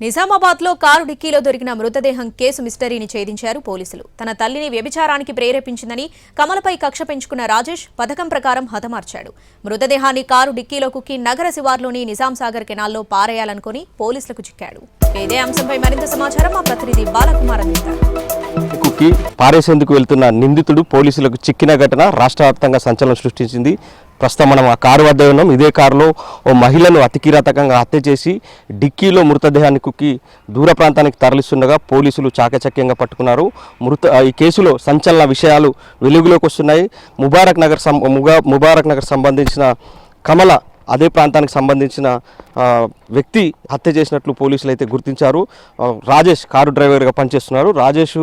నిజామాబాద్లో కారు డిక్కీలో దొరికిన మృతదేహం కేసు మిస్టరీని ఛేదించారు పోలీసులు. తన తల్లిని వ్యభిచారానికి ప్రేరేపించిందని కమలపై కక్ష పెంచుకున్న రాజేష్ పథకం ప్రకారం హతమార్చాడు. మృతదేహాన్ని కారు డిక్కీలో కుక్కి నగర శివార్లోని నిజాంసాగర్ కెనాల్లో పారేయాలనుకుని పోలీసులకు చిక్కాడు. ఇదే అంశంపై మరింత సమాచారం మా ప్రతినిధి బాలకుమార్ అందిస్తారు. కుక్కి పారేసేందుకు వెళ్తున్న నిందితుడు పోలీసులకు చిక్కిన ఘటన రాష్ట్ర వ్యాప్తంగా సంచలనం సృష్టించింది. ప్రస్తుతం మనం ఆ కారు వద్ద ఉన్నాం. ఇదే కారులో ఓ మహిళను అతి కిరాతకంగా హత్య చేసి డిక్కీలో మృతదేహాన్ని కుక్కి దూర ప్రాంతానికి తరలిస్తుండగా పోలీసులు చాకచక్యంగా పట్టుకున్నారు. ఈ కేసులో సంచలన విషయాలు వెలుగులోకి వస్తున్నాయి. ముబారక్ నగర్ సంబంధించిన కమల అదే ప్రాంతానికి సంబంధించిన వ్యక్తి హత్య చేసినట్లు పోలీసులు అయితే గుర్తించారు. రాజేష్ కారు డ్రైవర్గా పనిచేస్తున్నారు. రాజేష్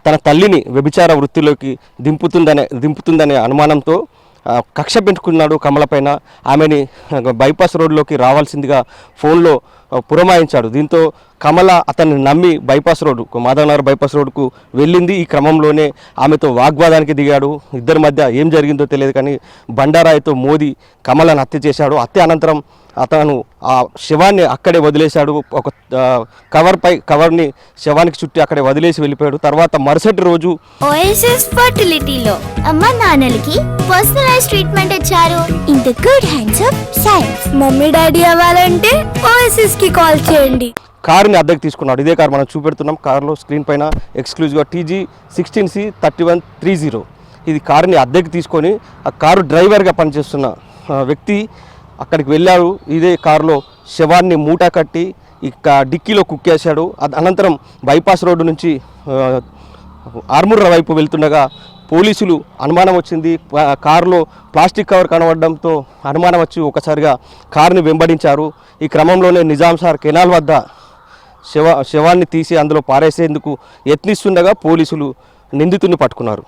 తన తల్లిని వ్యభిచార వృత్తిలోకి దింపుతుందనే అనుమానంతో కక్ష పెంచుకున్నాడు కమలపైన. ఆమెని బైపాస్ రోడ్లోకి రావాల్సిందిగా ఫోన్లో పురమాయించాడు. దీంతో కమల అతన్ని నమ్మి మాధవనగర్ బైపాస్ రోడ్కు వెళ్ళింది. ఈ క్రమంలోనే ఆమెతో వాగ్వాదానికి దిగాడు. ఇద్దరి మధ్య ఏం జరిగిందో తెలియదు కానీ బండారాయితో మోది కమలను హత్య చేశాడు. హత్య అనంతరం అతను ఆ శవాన్ని అక్కడే వదిలేశాడు. ఒక కవర్ని శవానికి చుట్టి అక్కడే వదిలేసి వెళ్ళిపోయాడు. తర్వాత మరుసటి రోజు ఓఎస్ఎస్ ఫర్టిలిటీలో అమ్మ నాన్నలకి పర్సనలైజ్ ట్రీట్మెంట్ ఇచ్చారు. In the good hands of science. Mummy daddy అవ్వాలంటే ఓఎస్ఎస్ కి కాల్ చేయండి. కారుని అద్దెకు తీసుకున్నాడు. ఇదే కారు మనం చూపెడుతున్నాం. కారులో స్క్రీన్ పైన ఎక్స్క్లూజివ్గా TG16C3130 ఇది కారుని అద్దెకు తీసుకొని ఆ కారు డ్రైవర్గా పనిచేస్తున్న వ్యక్తి అక్కడికి వెళ్ళాడు. ఇదే కారులో శవాన్ని మూట కట్టి డిక్కీలో కుక్కేశాడు. అనంతరం బైపాస్ రోడ్డు నుంచి ఆర్మూర్ వైపు వెళ్తుండగా పోలీసులు అనుమానం వచ్చింది. కారులో ప్లాస్టిక్ కవర్ కనబడడంతో అనుమానం వచ్చి ఒకసారిగా కారుని వెంబడించారు. ఈ క్రమంలోనే నిజాంసాగర్ కెనాల్ వద్ద శవాన్ని తీసి అందులో పారేసేందుకు యత్నిస్తుండగా పోలీసులు నిందితుడిని పట్టుకున్నారు.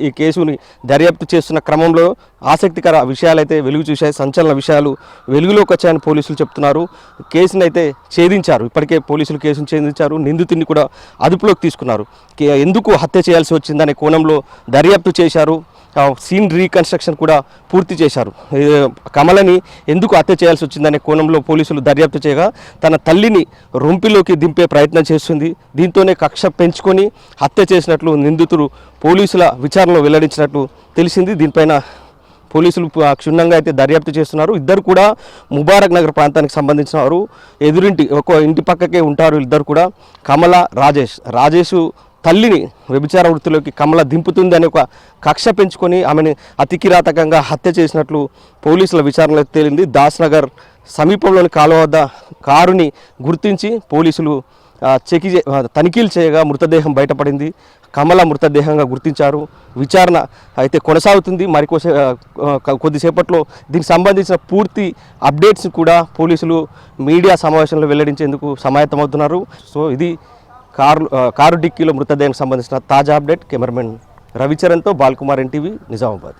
ఈ కేసుని దర్యాప్తు చేస్తున్న క్రమంలో ఆసక్తికర విషయాలైతే వెలుగు చూశాయి. సంచలన విషయాలు వెలుగులోకి వచ్చాయని పోలీసులు చెప్తున్నారు. కేసుని అయితే ఛేదించారు. ఇప్పటికే పోలీసులు కేసును ఛేదించారు. నిందితుడిని కూడా అదుపులోకి తీసుకున్నారు. ఎందుకు హత్య చేయాల్సి వచ్చిందనే కోణంలో దర్యాప్తు చేశారు. సీన్ రీకన్స్ట్రక్షన్ కూడా పూర్తి చేశారు. కమలని ఎందుకు హత్య చేయాల్సి వచ్చిందనే కోణంలో పోలీసులు దర్యాప్తు చేయగా తన తల్లిని రొంపిలోకి దింపే ప్రయత్నం చేస్తుంది. దీంతోనే కక్ష పెంచుకొని హత్య చేసినట్లు నిందితుడు పోలీసుల విచారణలో వెల్లడించినట్లు తెలిసింది. దీనిపైన పోలీసులు క్షుణ్ణంగా అయితే దర్యాప్తు చేస్తున్నారు. ఇద్దరు కూడా ముబారక్ నగర్ ప్రాంతానికి సంబంధించిన వారు. ఒక ఇంటి పక్కకే ఉంటారు ఇద్దరు కూడా. కమల రాజేష్ తల్లిని వ్యభిచార వృత్తిలోకి కమల దింపుతుంది అనే ఒక కక్ష పెంచుకొని ఆమెను అతి కిరాతకంగా హత్య చేసినట్లు పోలీసుల విచారణలో తేలింది. దాస్నగర్ సమీపంలోని కాలువ వద్ద కారుని గుర్తించి పోలీసులు తనిఖీలు చేయగా మృతదేహం బయటపడింది. కమల మృతదేహంగా గుర్తించారు. విచారణ అయితే కొనసాగుతుంది. కొద్దిసేపట్లో దీనికి సంబంధించిన పూర్తి అప్డేట్స్ కూడా పోలీసులు మీడియా సమావేశంలో వెల్లడించేందుకు సమాయత్తమవుతున్నారు. సో ఇది కారు డిక్కీలో మృతదేహానికి సంబంధించిన తాజా అప్డేట్. కెమెరామెన్ రవిచరణ్తో బాల్కుమార్, NTV, నిజామాబాద్.